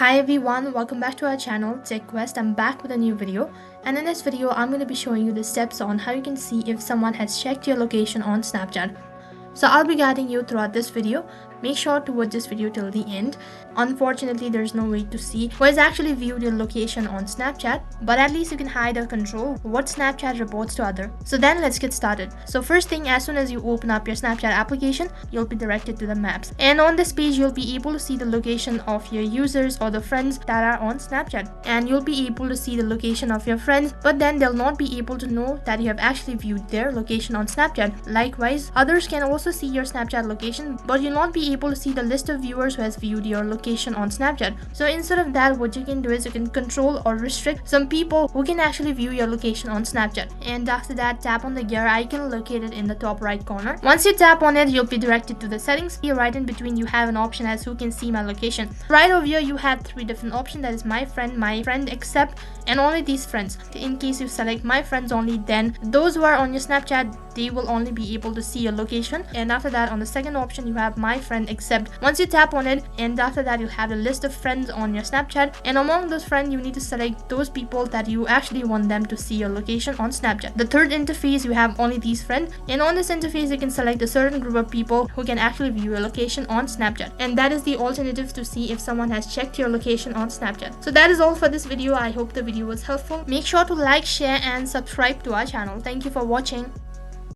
Hi everyone, welcome back to our channel Tech Quest. I'm back with a new video, and in this video I'm going to be showing you the steps on how you can see if someone has checked your location on Snapchat. So I'll be guiding you throughout this video. Make sure to watch this video till the end. Unfortunately, there's no way to see who has actually viewed your location on Snapchat, but at least you can hide or control what Snapchat reports to others. So then let's get started. So first thing, as soon as you open up your Snapchat application, you'll be directed to the maps. And on this page, you'll be able to see the location of your users or the friends that are on Snapchat. And you'll be able to see the location of your friends, but then they'll not be able to know that you have actually viewed their location on Snapchat. Likewise, others can also see your Snapchat location, but you'll not be able to see the list of viewers who has viewed your location on Snapchat. So instead of that, what you can do is you can control or restrict some people who can actually view your location on Snapchat. And after that, tap on the gear icon located in the top right corner. Once you tap on it, you'll be directed to the settings. Here right in between, you have an option as who can see my location. Right over here, you have three different options, that is my friend except, and only these friends. In case you select my friends only, then those who are on your Snapchat, they will only be able to see your location. And after that, on the second option, you have my friend except. Once you tap on it, and after that, you'll have a list of friends on your Snapchat, and among those friends, you need to select those people that you actually want them to see your location on Snapchat. The third interface, you have only these friends, and on this interface, you can select a certain group of people who can actually view your location on Snapchat. And that is the alternative to see if someone has checked your location on Snapchat. So that is all for this video. I hope the video was helpful. Make sure to like, share, and subscribe to our channel. Thank you for watching.